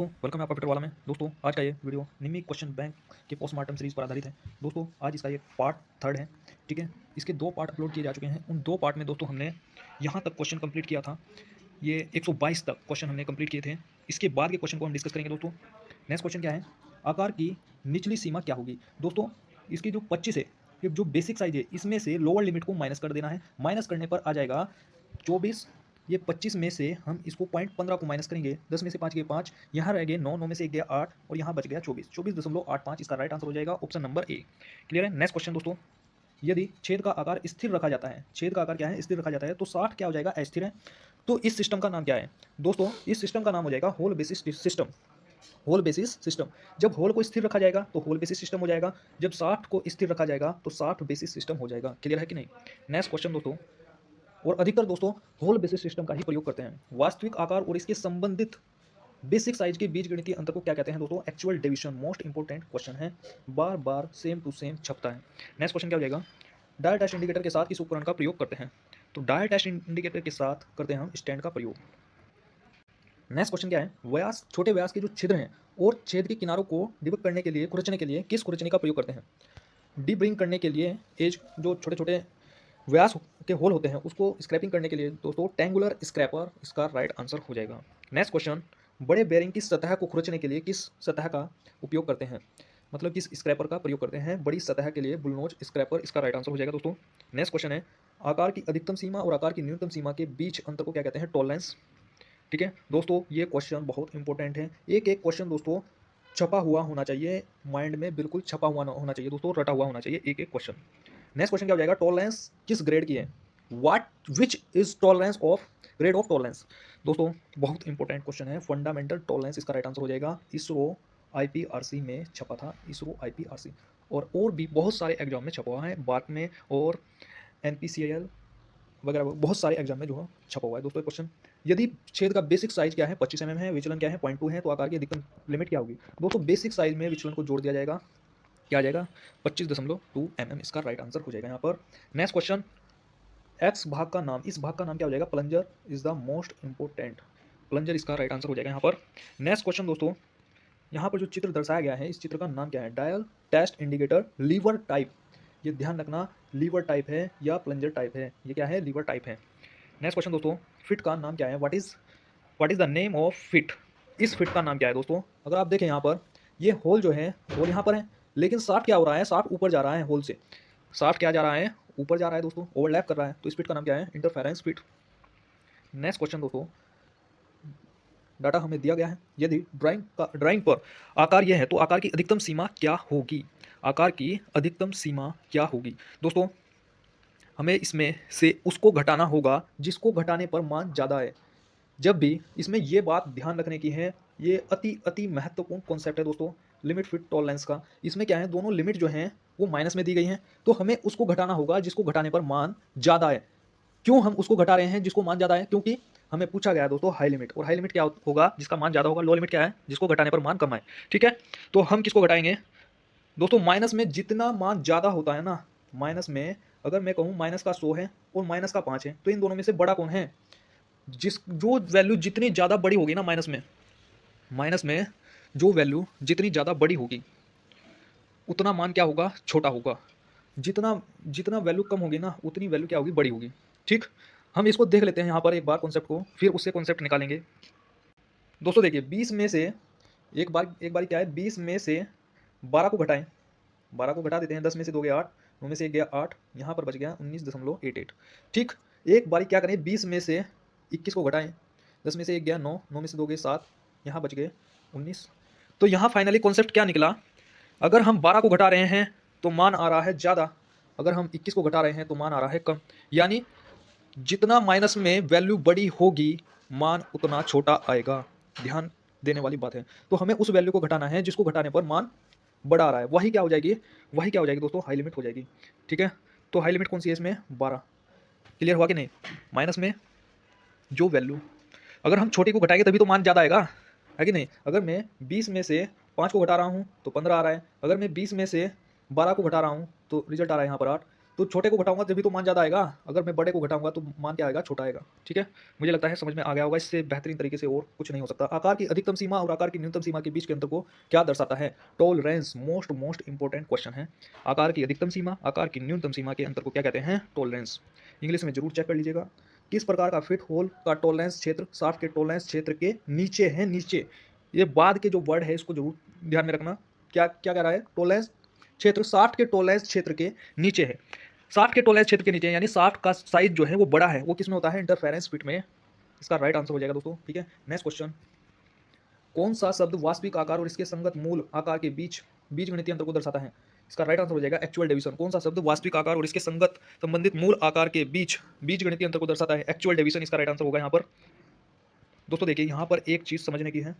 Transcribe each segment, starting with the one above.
दोस्तों वेलकम है आपका फिटर वाला में। दोस्तों आज का ये वीडियो निम्मी क्वेश्चन बैंक के पोस्टमार्टम सीरीज पर आधारित है। दोस्तों आज इसका ये पार्ट थर्ड है। ठीक है, इसके दो पार्ट अपलोड किए जा चुके हैं। उन दो पार्ट में दोस्तों हमने यहाँ तक क्वेश्चन कंप्लीट किया था। ये 122 तक क्वेश्चन हमने कंप्लीट किए थे। इसके बाद के क्वेश्चन को हम डिस्कस करेंगे। दोस्तों नेक्स्ट क्वेश्चन क्या है, आकार की निचली सीमा क्या होगी। दोस्तों इसकी जो 25 है, ये जो बेसिक साइज है, इसमें से लोअर लिमिट को माइनस कर देना है। माइनस करने पर आ जाएगा 24। ये 25 में से हम इसको 0.15 को माइनस करेंगे, 10 में से 5 गए 5, यहाँ रह गए 9, 9 में से 1 गया 8 और यहाँ बच गया 24, 24.85 इसका राइट आंसर हो जाएगा ऑप्शन नंबर ए। क्लियर है। नेक्स्ट क्वेश्चन दोस्तों, यदि छेद का आकार स्थिर रखा जाता है, छेद का आकार क्या है, स्थिर रखा जाता है, तो 60 क्या हो जाएगा, अस्थिर है। तो इस सिस्टम का नाम क्या है दोस्तों, इस सिस्टम का नाम हो जाएगा hole basis system. Hole basis system. जब होल को स्थिर रखा जाएगा तो होल बेसिस सिस्टम हो जाएगा, जब 60 को स्थिर रखा जाएगा तो 60 बेसिस सिस्टम हो जाएगा। क्लियर है कि नहीं। नेक्स्ट क्वेश्चन दोस्तों, और अधिकतर दोस्तों होल बेसिस सिस्टम का ही प्रयोग करते हैं। वास्तविक आकार और इसके संबंधित बेसिक साइज के बीज गणितीय अंतर को क्या कहते हैं दोस्तों, actual division. Most important question है, बार बार सेम टू सेम छपता है। नेक्स्ट क्वेश्चन क्या हो जाएगा, डायल टेस्ट इंडिकेटर के साथ किस उपकरण का प्रयोग करते हैं। तो डायल टेस्ट इंडिकेटर के साथ करते हैं हम स्टैंड का प्रयोग। नेक्स्ट क्वेश्चन क्या है, व्यास, छोटे व्यास के जो छिद्र हैं और छेद के किनारों को डिबक करने के लिए, खुरचने के लिए किस खुरचने का प्रयोग करते हैं। डिब्रिंग करने के लिए एज, जो छोटे छोटे व्यास के होल होते हैं उसको स्क्रैपिंग करने के लिए दोस्तों टेंगुलर स्क्रैपर इसका राइट आंसर हो जाएगा। नेक्स्ट क्वेश्चन, बड़े बेरिंग की सतह को खुरचने के लिए किस सतह का उपयोग करते हैं, मतलब किस स्क्रैपर का प्रयोग करते हैं बड़ी सतह के लिए, बुलनोज स्क्रैपर इसका राइट आंसर हो जाएगा दोस्तों। नेक्स्ट क्वेश्चन है, आकार की अधिकतम सीमा और आकार की न्यूनतम सीमा के बीच अंतर को क्या कहते हैं, टॉलरेंस। ठीक है दोस्तों, ये क्वेश्चन बहुत इंपॉर्टेंट है। एक एक क्वेश्चन दोस्तों छपा हुआ होना चाहिए, माइंड में बिल्कुल छपा हुआ होना चाहिए दोस्तों, रटा हुआ होना चाहिए एक एक क्वेश्चन। नेक्स्ट क्वेश्चन क्या हो जाएगा, टॉलरेंस किस ग्रेड की है, what which is tolerance of, grade of tolerance. दोस्तों बहुत इंपॉर्टेंट क्वेश्चन है, फंडामेंटल टॉलरेंस इसका राइट आंसर हो जाएगा। इसरो आईपीआरसी में छपा था, इसरो आईपीआरसी, और भी बहुत सारे एग्जाम में छपा हुआ है, बार्क में और एनपीसीएल वगैरह बहुत सारे एग्जाम में जो है छपा हुआ है दोस्तों क्वेश्चन। यदि छेद का बेसिक साइज क्या है, 25 mm है, विचलन क्या है 0.2 है, तो आकार की अधिकतम लिमिट क्या होगी। दोस्तों बेसिक साइज में विचलन को जोड़ दिया जाएगा, क्या आ जाएगा 25.2 mm इसका राइट आंसर हो जाएगा यहाँ पर। नेक्स्ट क्वेश्चन, एक्स भाग का नाम, इस भाग का नाम क्या हो जाएगा, plunger is the most important, plunger इसका राइट आंसर हो जाएगा यहाँ पर। नेक्स्ट क्वेश्चन दोस्तों, यहाँ पर जो चित्र दर्शाया गया है, इस चित्र का नाम क्या है, dial test indicator lever type. ये ध्यान रखना, लीवर टाइप है या प्लंजर टाइप है, ये क्या है, लीवर टाइप है। नेक्स्ट क्वेश्चन दोस्तों, फिट का नाम क्या है, what is the name of fit, इस फिट का नाम क्या है दोस्तों। अगर आप देखें यहाँ पर, ये होल जो है, होल यहाँ पर है, लेकिन शाफ्ट क्या हो रहा है, शाफ्ट ऊपर जा रहा है होल से, शाफ्ट क्या जा रहा है, ऊपर जा रहा है दोस्तों, ओवरलैप कर रहा है, तो इस फिट का नाम क्या है, इंटरफेरेंस फिट। नेक्स्ट क्वेश्चन दोस्तों, डाटा हमें दिया गया है, यदि ड्राइंग पर आकार यह है तो आकार की अधिकतम सीमा क्या होगी, आकार की अधिकतम सीमा क्या होगी। दोस्तों हमें इसमें से उसको घटाना होगा जिसको घटाने पर मान ज़्यादा है। जब भी इसमें ये बात ध्यान रखने की है, ये अति अति महत्वपूर्ण कॉन्सेप्ट है दोस्तों, लिमिट फिट टॉलरेंस का। इसमें क्या है, दोनों लिमिट जो हैं वो माइनस में दी गई हैं, तो हमें उसको घटाना होगा जिसको घटाने पर मान ज़्यादा है। क्यों हम उसको घटा रहे हैं जिसको मान ज़्यादा है, क्योंकि हमें पूछा गया है दोस्तों हाई लिमिट, और हाई लिमिट क्या होगा, जिसका मान ज़्यादा होगा। लो लिमिट क्या है, जिसको घटाने पर मान कम आए। ठीक है, तो हम किसको घटाएंगे दोस्तों, माइनस में जितना मान ज़्यादा होता है ना, माइनस में अगर मैं कहूँ माइनस का 100 है और माइनस का 5 है, तो इन दोनों में से बड़ा कौन है, जिस जो वैल्यू जितनी ज़्यादा बड़ी होगी ना, माइनस में जो वैल्यू जितनी ज़्यादा बड़ी होगी उतना मान क्या होगा, छोटा होगा। जितना जितना वैल्यू कम होगी ना, उतनी वैल्यू क्या होगी, बड़ी होगी। ठीक, हम इसको देख लेते हैं यहाँ पर एक बार कॉन्सेप्ट को, फिर उससे कॉन्सेप्ट निकालेंगे। दोस्तों देखिए, 20 में से एक बार क्या है, 20 में से 12 को घटाएं, 12 को घटा देते हैं, 10 में से 2 गया 8, 9 में से 1 गया 8, यहाँ पर बच गया 19.88। ठीक, एक बारी क्या करें, 20 में से 21 को घटाएं, 10 में से 1 गया 9, 9 में से 2 गए 7, यहाँ बच गए 19। तो यहाँ फाइनली कॉन्सेप्ट क्या निकला, अगर हम 12 को घटा रहे हैं तो मान आ रहा है ज़्यादा, अगर हम 21 को घटा रहे हैं तो मान आ रहा है कम। यानी जितना माइनस में वैल्यू बड़ी होगी मान उतना छोटा आएगा। ध्यान देने वाली बात है। तो हमें उस वैल्यू को घटाना है जिसको घटाने पर मान बड़ा आ रहा है, वही क्या हो जाएगी, वही क्या हो जाएगी दोस्तों, हाई लिमिट हो जाएगी। ठीक है, तो हाई लिमिट कौन सी है इसमें, 12। क्लियर हुआ कि नहीं। माइनस में जो वैल्यू, अगर हम छोटी को घटाएंगे तभी तो मान ज़्यादा आएगा, है कि नहीं। अगर मैं 20 में से 5 को घटा रहा हूँ तो 15 आ रहा है, अगर मैं 20 में से 12 को घटा रहा हूँ तो रिजल्ट आ रहा है यहाँ पर 8। तो छोटे को घटाऊंगा तभी तो मान ज़्यादा आएगा, अगर मैं बड़े को घटाऊंगा तो मान क्या आएगा, छोटा आएगा। ठीक है, मुझे लगता है समझ में आ गया होगा, इससे बेहतरीन तरीके से और कुछ नहीं हो सकता। आकार की अधिकतम सीमा और आकार की न्यूनतम सीमा के बीच के अंतर को क्या दर्शाता है? टॉलरेंस। मोस्ट इंपॉर्टेंट क्वेश्चन है। आकार की अधिकतम सीमा, आकार की न्यूनतम सीमा के अंतर को क्या कहते हैं? टॉलरेंस। इंग्लिश में जरूर चेक कर लीजिएगा। किस प्रकार का फिट होल का टॉलरेंस क्षेत्र शाफ्ट के टॉलरेंस क्षेत्र के नीचे है? नीचे, ये बाद के जो वर्ड है इसको जरूर ध्यान में रखना। क्या क्या कह रहा है? टॉलरेंस क्षेत्र शाफ्ट के टॉलरेंस क्षेत्र के नीचे है। शाफ्ट के टॉलरेंस क्षेत्र के नीचे यानी शाफ्ट का साइज जो है वो बड़ा है, वो किसमें होता है? इंटरफेरेंस फिट में। इसका राइट आंसर हो जाएगा दोस्तों। ठीक है, नेक्स्ट क्वेश्चन। कौन सा शब्द वास्तविक आकार और इसके संगत मूल आकार के बीच बीजगणितीय अंतर को दर्शाता है? इसका राइट आंसर हो जाएगा एक्चुअल डिवीजन। कौन सा शब्द वास्तविक आकार और इसके संगत संबंधित मूल आकार के बीच बीजगणितीय अंतर को दर्शाता है? एक्चुअल डिवीजन इसका राइट आंसर होगा। यहाँ पर दोस्तों देखिए, यहाँ पर एक चीज समझने की है।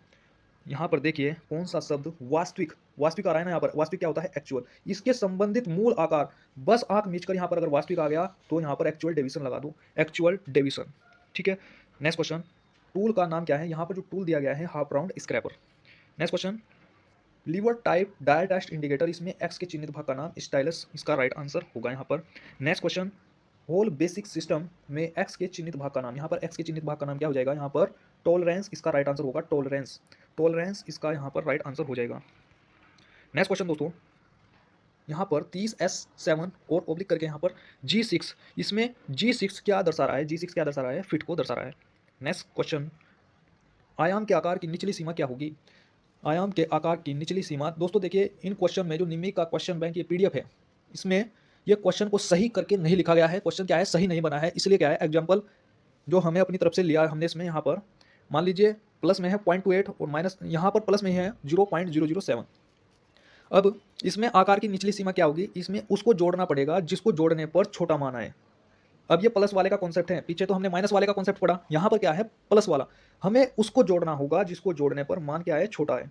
यहाँ पर देखिए कौन सा शब्द वास्तविक, वास्तविक आ रहा है ना, यहाँ पर वास्तविक क्या होता है? एक्चुअल। इसके संबंधित मूल आकार, बस आंख मीच कर यहाँ पर अगर वास्तविक आ गया तो यहाँ पर एक्चुअल डिवीजन लगा दो, एक्चुअल डिवीजन। ठीक है, नेक्स्ट क्वेश्चन। टूल का नाम क्या है? यहाँ पर जो टूल दिया गया है half round scraper. Next question. Lever type dial test indicator, इसमें एक्स के चिन्हित भाग का नाम स्टाइलस, इसका राइट आंसर होगा यहाँ पर। Next question. Hole basic system में एक्स के चिन्हित भाग का नाम, यहाँ पर एक्स के चिन्हित भाग का नाम क्या हो जाएगा? यहाँ पर टॉलरेंस, इसका राइट आंसर होगा टॉलरेंस। टॉलरेंस इसका यहाँ पर राइट आंसर हो जाएगा। नेक्स्ट क्वेश्चन दोस्तों, यहाँ पर 30S7 और ओब्लिक करके यहाँ पर G6, इसमें G6 क्या दर्शा रहा है? G6 क्या दर्शा रहा है? फिट को दर्शा रहा है। Next question. आयाम के आकार की निचली सीमा क्या होगी? आयाम के आकार की निचली सीमा दोस्तों देखिए, इन क्वेश्चन में जो निम्मी का क्वेश्चन बैंक ये PDF है, इसमें ये क्वेश्चन को सही करके नहीं लिखा गया है। क्वेश्चन क्या है? सही नहीं बना है। इसलिए क्या है, एग्जाम्पल जो हमें अपनी तरफ से लिया हमने, इसमें यहाँ पर मान लीजिए प्लस में है 0.28 और माइनस यहाँ पर प्लस में है 0.007। अब इसमें आकार की निचली सीमा क्या होगी? इसमें उसको जोड़ना पड़ेगा जिसको जोड़ने पर छोटा मान आए। अब ये प्लस वाले का कॉन्सेप्ट है, पीछे तो हमने माइनस वाले का कॉन्सेप्ट पढ़ा, यहाँ पर क्या है? प्लस वाला। हमें उसको जोड़ना होगा जिसको जोड़ने पर मान क्या है? छोटा है।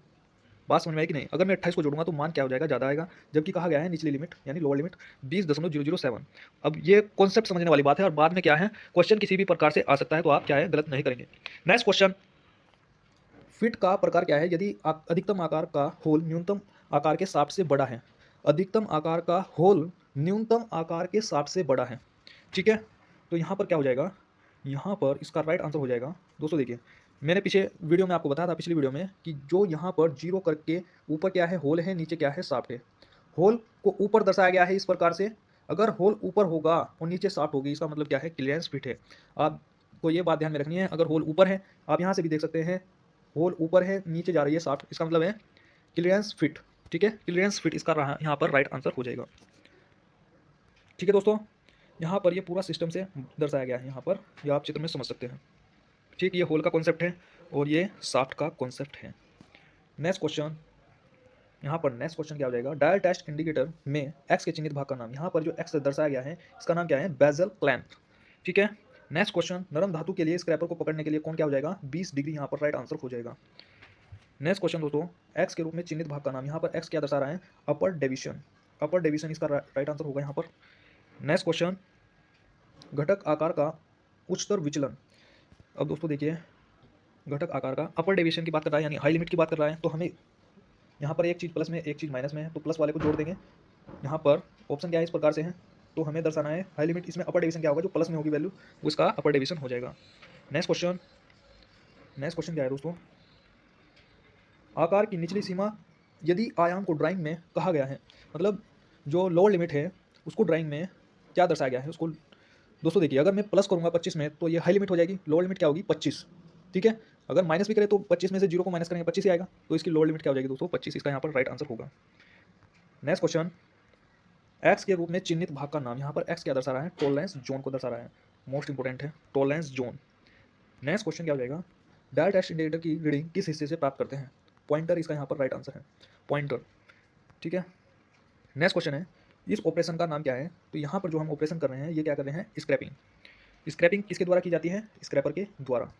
बात समझ में आई कि नहीं? अगर मैं 28 को जोड़ूंगा तो मान क्या हो जाएगा? ज़्यादा आएगा, जबकि कहा गया है निचली लिमिट यानी लोअर लिमिट 20.007। अब ये कॉन्सेप्ट समझने वाली बात है, और बाद में क्या है, क्वेश्चन किसी भी प्रकार से आ सकता है, तो आप क्या है, गलत नहीं करेंगे। Next question. फिट का प्रकार क्या है? यदि अधिकतम आकार का होल न्यूनतम आकार के शाफ्ट से बड़ा है। अधिकतम आकार का होल न्यूनतम आकार के शाफ्ट से बड़ा है। ठीक है, तो यहाँ पर क्या हो जाएगा? यहाँ पर इसका राइट आंसर हो जाएगा दोस्तों। देखिए, मैंने पीछे वीडियो में आपको बताया था, पिछली वीडियो में, कि जो यहाँ पर जीरो करके ऊपर क्या है? होल है, नीचे क्या है? शाफ्ट है। होल को ऊपर दर्शाया गया है इस प्रकार से। अगर होल ऊपर होगा और नीचे शाफ्ट होगी, इसका मतलब क्या है? क्लियरेंस फिट है। आपको ये बात ध्यान में रखनी है। अगर होल ऊपर है, आप यहाँ से भी देख सकते हैं, होल ऊपर है, नीचे जा रही है शाफ्ट, इसका मतलब है क्लियरेंस फिट। ठीक है, क्लियरेंस फिट इसका यहाँ पर राइट आंसर हो जाएगा। ठीक है दोस्तों, यहाँ पर ये पूरा सिस्टम से दर्शाया गया है, यहाँ पर ये आप चित्र में समझ सकते हैं। ठीक, ये होल का कॉन्सेप्ट है और ये शाफ्ट का कॉन्सेप्ट है। Next question. यहाँ पर नेक्स्ट क्वेश्चन क्या हो जाएगा? डायल टेस्ट इंडिकेटर में एक्स के चिन्हित भाग का नाम, यहाँ पर जो एक्स दर्शाया गया है इसका नाम क्या है? Bezel clamp. ठीक है, नेक्स्ट क्वेश्चन। नरम धातु के लिए स्क्रैपर को पकड़ने के लिए कौन क्या हो जाएगा? 20 डिग्री, यहाँ पर राइट आंसर हो जाएगा। नेक्स्ट क्वेश्चन दोस्तों, एक्स के रूप में चिन्हित भाग का नाम, यहाँ पर एक्स क्या दर्शा रहा है? Upper division. अपर डिवीजन इसका राइट आंसर होगा यहाँ पर। Next question. घटक आकार का उच्चतर विचलन। अब दोस्तों देखिए, घटक आकार का अपर डेविएशन की बात कर रहा है, यानी हाई लिमिट की बात कर रहा है, तो हमें यहाँ पर एक चीज़ प्लस में एक चीज़ माइनस में है, तो प्लस वाले को जोड़ देंगे। यहाँ पर ऑप्शन क्या है? इस प्रकार से है, तो हमें दर्शाना है हाई लिमिट। इसमें अपर डेविएशन क्या होगा? जो प्लस में होगी वैल्यू, उसका अपर डेविएशन हो जाएगा। Next question. नेक्स्ट क्वेश्चन क्या है दोस्तों? आकार की निचली सीमा यदि आयाम को ड्राइंग में कहा गया है, मतलब जो लोअर लिमिट है उसको ड्राइंग में क्या दर्शाया गया है उसको। दोस्तों देखिए, अगर मैं प्लस करूँगा 25 में तो ये हाई लिमिट हो जाएगी, लोअर लिमिट क्या होगी? 25। ठीक है, अगर माइनस भी करें तो 25 में से 0 को माइनस करेंगे 25 ही आएगा, तो इसकी लोअर लिमिट क्या हो जाएगी दोस्तों? 25। इसका यहाँ पर राइट आंसर होगा। Next question. एक्स के रूप में चिन्हित भाग का नाम, यहाँ पर एक्स क्या दर्शा रहा है? टॉलरेंस जोन को दर्शा रहा है। मोस्ट इंपोर्टेंट है टॉलरेंस जोन। नेक्स्ट क्वेश्चन क्या हो जाएगा? डायल टेस्ट इंडिकेटर की रीडिंग किस हिस्से से प्राप्त करते हैं? पॉइंटर इसका यहाँ पर राइट आंसर है, पॉइंटर। ठीक है, नेक्स्ट क्वेश्चन है, इस ऑपरेशन का नाम क्या है? तो यहाँ पर जो हम ऑपरेशन कर रहे हैं, ये क्या कर रहे हैं? स्क्रैपिंग। स्क्रैपिंग किसके द्वारा की जाती है? स्क्रैपर के द्वारा।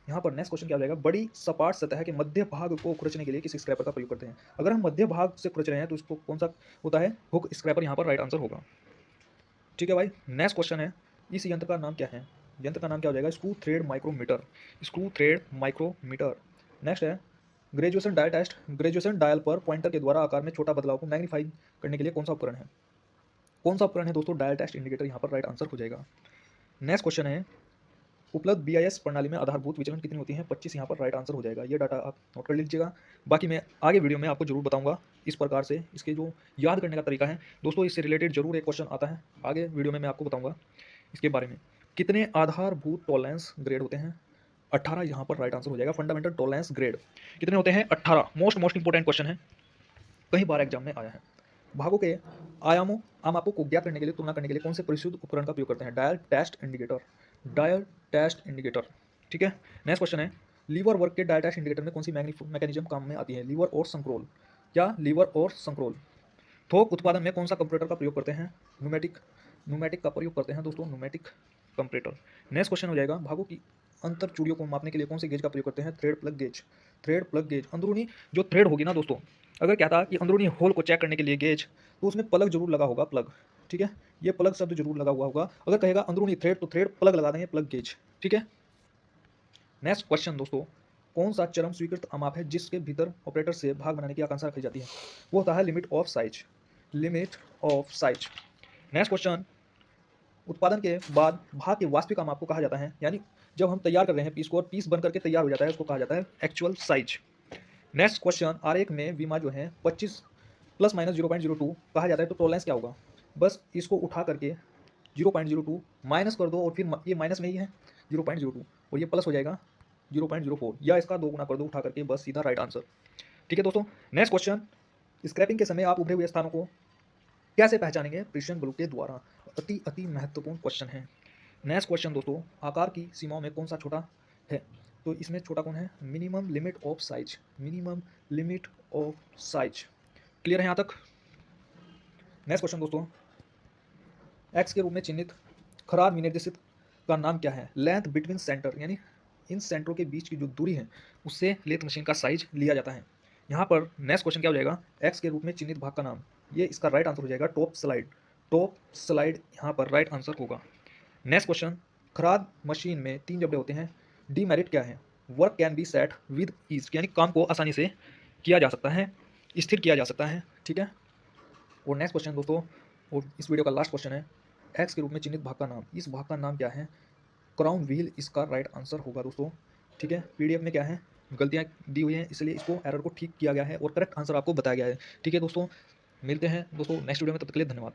यहाँ पर नेक्स्ट क्वेश्चन क्या हो जाएगा? बड़ी सपाट सतह के मध्य भाग को खुरचने के लिए किस स्क्रैपर का प्रयोग करते हैं? अगर हम मध्य भाग से खुरच रहे हैं तो इसको कौन सा होता है? हुक स्क्रैपर, यहाँ पर राइट आंसर होगा। ठीक है भाई, नेक्स्ट क्वेश्चन है, इस यंत्र का नाम क्या है? यंत्र का नाम क्या हो जाएगा? Screw thread micrometer. Screw thread micrometer. Next है, graduation dial test. Graduation dial पर पॉइंटर के द्वारा आकार में छोटा बदलाव को मैग्नीफाई करने के लिए कौन सा उपकरण है? कौन सा उपकरण है दोस्तों? डायल टेस्ट इंडिकेटर यहाँ पर राइट आंसर हो जाएगा। नेक्स्ट क्वेश्चन है, उपलब्ध बीआईएस प्रणाली में आधारभूत विचलन कितनी होती है? 25 यहाँ पर राइट आंसर हो जाएगा। ये डाटा आप नोट कर लीजिएगा। बाकी मैं आगे वीडियो में आपको जरूर बताऊंगा इस प्रकार से इसके जो याद करने का तरीका है दोस्तों, इससे रिलेटेड जरूर एक क्वेश्चन आता है, आगे वीडियो में मैं आपको बताऊंगा इसके बारे में। कितने आधारभूत टॉलरेंस ग्रेड होते हैं? 18 यहाँ पर राइट आंसर हो जाएगा। फंडामेंटल टॉलरेंस ग्रेड कितने होते हैं? 18। मोस्ट इंपॉर्टेंट क्वेश्चन है, कई बार एग्जाम में आया है। भागों के आयामों आमापों को ज्ञात करने के लिए, तुलना करने के लिए कौन से परिशुद्ध उपकरण का उपयोग करते हैं? Dial test indicator. Dial test indicator, ठीक है। नेक्स्ट क्वेश्चन है, लीवर वर्क के डायल टेस्ट इंडिकेटर में कौन सी मैकेनिज्म काम में आती है? लीवर और संक्रोल। क्या? लीवर और संक्रोल। थोक उत्पादन में कौन सा कंपैरेटर का प्रयोग करते हैं? न्यूमेटिक का प्रयोग करते हैं दोस्तों, न्यूमेटिक कंपैरेटर। नेक्स्ट क्वेश्चन हो जाएगा, भागों की अंतर चूड़ियों को मापने के लिए कौन से गेज का प्रयोग करते हैं? Thread plug gauge. Thread plug gauge, अंदरूनी जो थ्रेड होगी ना दोस्तों, अगर क्या था कि अंदरूनी होल को चेक करने के लिए गेज, तो उसमें प्लग जरूर लगा होगा, प्लग, ठीक है। ये प्लग शब्द जरूर लगा हुआ होगा। अगर कहेगा अंदरूनी थ्रेड तो थ्रेड प्लग लगा देंगे, प्लग गेज, ठीक है। नेक्स्ट क्वेश्चन दोस्तों, कौन सा चरम स्वीकृत अमाप है जिसके भीतर ऑपरेटर से भाग बनाने की आकांक्षा रखी जाती है? वो होता है limit of size. Limit of size. Next question, उत्पादन के बाद भाग के वास्तविक अमाप को कहा जाता है, यानी जब हम तैयार कर रहे हैं पीस को और पीस बन करके तैयार हो जाता है उसको कहा जाता है एक्चुअल साइज। नेक्स्ट क्वेश्चन, आरेख में विमा जो है 25 प्लस माइनस 0.02 कहा जाता है, तो टॉलरेंस क्या होगा? बस इसको उठा करके 0.02 माइनस कर दो और फिर ये माइनस में ही है 0.02 और ये प्लस हो जाएगा 0.04, या इसका 2 गुना कर दो उठा करके, बस सीधा राइट आंसर, ठीक है दोस्तों। नेक्स्ट क्वेश्चन, स्क्रैपिंग के समय आप उभरे हुए स्थानों को कैसे पहचानेंगे? प्रिसिशन ग्रुप के द्वारा। अति महत्वपूर्ण क्वेश्चन है। नेक्स्ट क्वेश्चन दोस्तों, आकार की सीमाओं में कौन सा छोटा है? तो इसमें छोटा कौन है? Minimum limit of size. Minimum limit of size. Clear है यहाँ तक? नेक्स्ट क्वेश्चन दोस्तों, एक्स के रूप में चिन्हित खराद विनिर्देशित का नाम क्या है? लेंथ बिटवीन सेंटर, यानी इन सेंटरों के बीच की जो दूरी है उससे लेथ मशीन का साइज लिया जाता है। यहाँ पर नेक्स्ट क्वेश्चन क्या हो जाएगा? एक्स के रूप में चिन्हित भाग का नाम, ये इसका राइट आंसर हो जाएगा टॉप स्लाइड। टॉप स्लाइड यहाँ पर राइट आंसर होगा। नेक्स्ट क्वेश्चन, खराद मशीन में 3 जबड़े होते हैं, डीमेरिट क्या है? Work can be set with ease, यानी काम को आसानी से किया जा सकता है, स्थिर किया जा सकता है, ठीक है। और नेक्स्ट क्वेश्चन दोस्तों, और इस वीडियो का लास्ट क्वेश्चन है, एक्स के रूप में चिन्हित भाग का नाम, इस भाग का नाम क्या है? क्राउन व्हील इसका राइट आंसर होगा दोस्तों, ठीक है। पीडीएफ में क्या है, गलतियाँ दी हुई हैं, इसलिए इसको एरर को ठीक किया गया है और करेक्ट आंसर आपको बताया गया है, ठीक है दोस्तों। मिलते हैं दोस्तों नेक्स्ट वीडियो में, तब तक के लिए धन्यवाद।